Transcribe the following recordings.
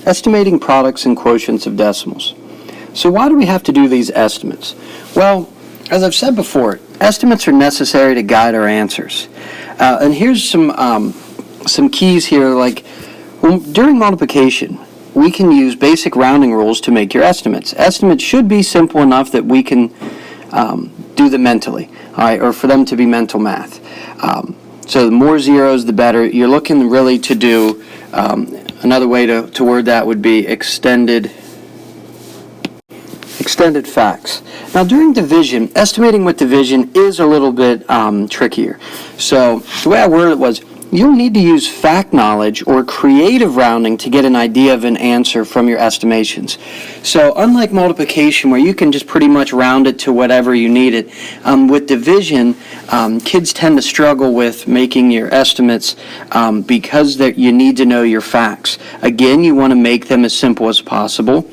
estimating products and quotients of decimals. So why do we have to do these estimates? Well, as I've said before, estimates are necessary to guide our answers. And here's some keys here, like during multiplication, we can use basic rounding rules to make your estimates. Estimates should be simple enough that we can do them mentally, all right, or for them to be mental math. So the more zeros, the better. You're looking really to do, another way to word that would be extended facts. Now during division, estimating with division is a little bit trickier. So the way I worded it was, you'll need to use fact knowledge or creative rounding to get an idea of an answer from your estimations. So unlike multiplication, where you can just pretty much round it to whatever you need it, with division, kids tend to struggle with making your estimates because you need to know your facts. Again, you want to make them as simple as possible.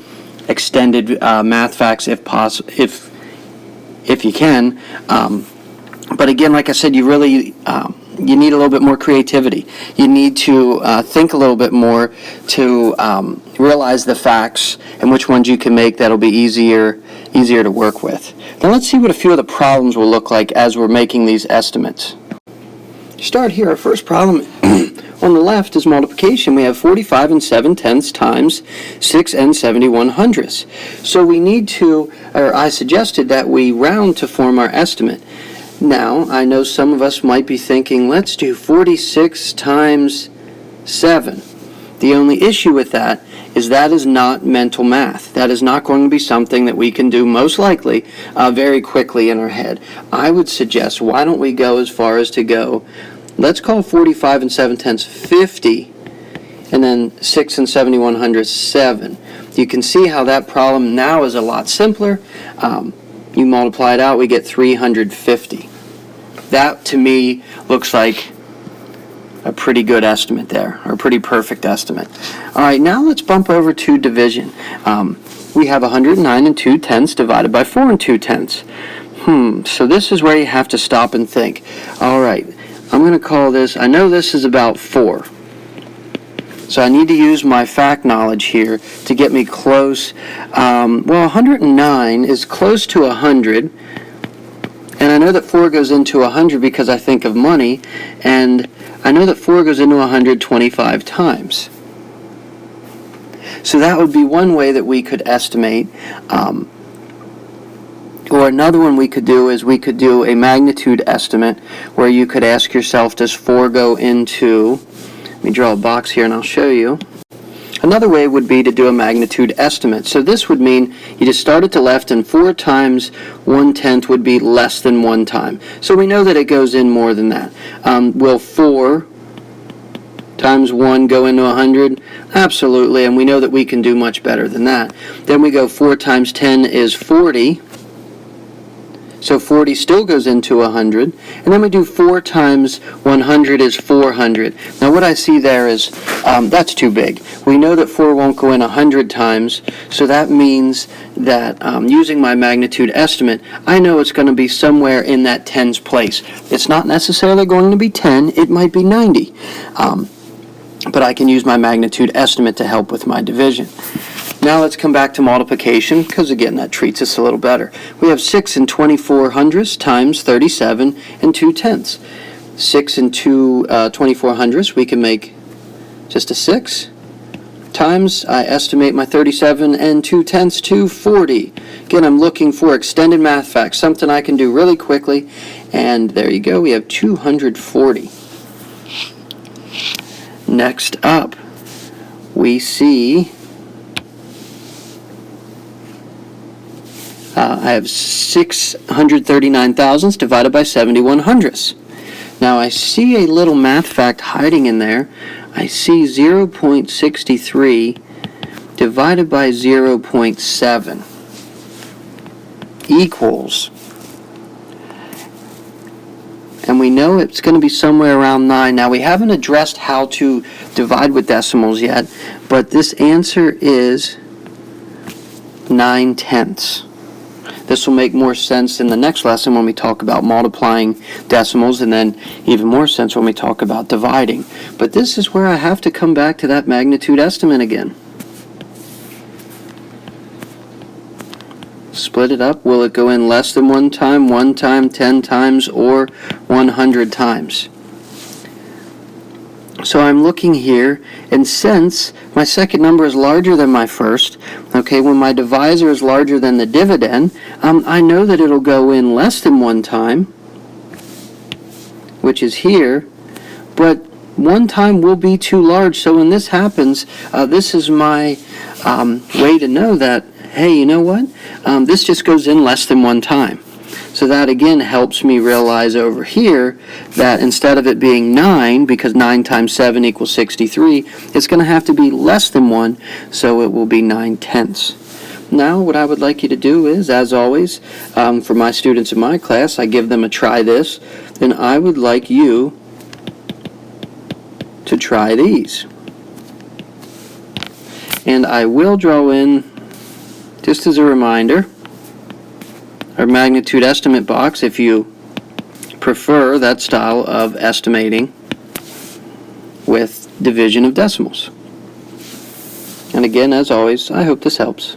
Extended math facts if possible, if you can. But again, like I said, you really you need a little bit more creativity. You need to think a little bit more to realize the facts and which ones you can make that'll be easier to work with. Now let's see what a few of the problems will look like as we're making these estimates. Start here. Our first problem on the left is multiplication. We have 45 and 7/10 times 6 and 71/100. So we need to, or I suggested that we round to form our estimate. Now, I know some of us might be thinking, let's do 46 times 7. The only issue with that is not mental math. That is not going to be something that we can do most likely very quickly in our head. I would suggest, why don't we go as far as to go, let's call 45 and 7/10 50, and then 6 and 71/100 7. You can see how that problem now is a lot simpler. You multiply it out, we get 350. That, to me, looks like a pretty good estimate there, or a pretty perfect estimate. All right, now let's bump over to division. We have 109 and 2/10 divided by 4 and 2/10. So this is where you have to stop and think. All right, I'm going to call this, I know this is about 4. So I need to use my fact knowledge here to get me close. Well, 109 is close to 100. And I know that 4 goes into 100 because I think of money. And I know that 4 goes into 100 25 times. So that would be one way that we could estimate. Or another one we could do is we could do a magnitude estimate where you could ask yourself, does 4 go into... Let me draw a box here and I'll show you. Another way would be to do a magnitude estimate. So this would mean you just start at the left and 4 times 1/10 would be less than 1 time. So we know that it goes in more than that. Will 4 times 1 go into 100? Absolutely, and we know that we can do much better than that. Then we go 4 times 10 is 40. So 40 still goes into 100. And then we do 4 times 100 is 400. Now what I see there is, that's too big. We know that 4 won't go in 100 times, so that means that using my magnitude estimate, I know it's going to be somewhere in that tens place. It's not necessarily going to be 10, it might be 90. But I can use my magnitude estimate to help with my division. Now let's come back to multiplication, because again, that treats us a little better. We have 6 and 24/100 times 37 and 2/10. 6 and 24/100, we can make just a 6. Times, I estimate my 37 and 2/10 to 40. Again, I'm looking for extended math facts, something I can do really quickly. And there you go, we have 240. Next up, we see... I have 639 thousandths divided by 71/100. Now I see a little math fact hiding in there. I see 0.63 divided by 0.7 equals, and we know it's going to be somewhere around 9. Now we haven't addressed how to divide with decimals yet, but this answer is 9/10. This will make more sense in the next lesson when we talk about multiplying decimals, and then even more sense when we talk about dividing. But this is where I have to come back to that magnitude estimate again. Split it up. Will it go in less than 1 time, 10 times, or 100 times? So I'm looking here, and since my second number is larger than my first, okay, when my divisor is larger than the dividend, I know that it'll go in less than 1 time, which is here, but 1 time will be too large. So when this happens, this is my way to know that, hey, you know what? This just goes in less than 1 time. So that again helps me realize over here that instead of it being 9, because 9 times 7 equals 63, it's going to have to be less than 1, so it will be 9/10. Now what I would like you to do is, as always, for my students in my class, I give them a try this, and I would like you to try these. And I will draw in, just as a reminder, our magnitude estimate box if you prefer that style of estimating with division of decimals. And again, as always, I hope this helps.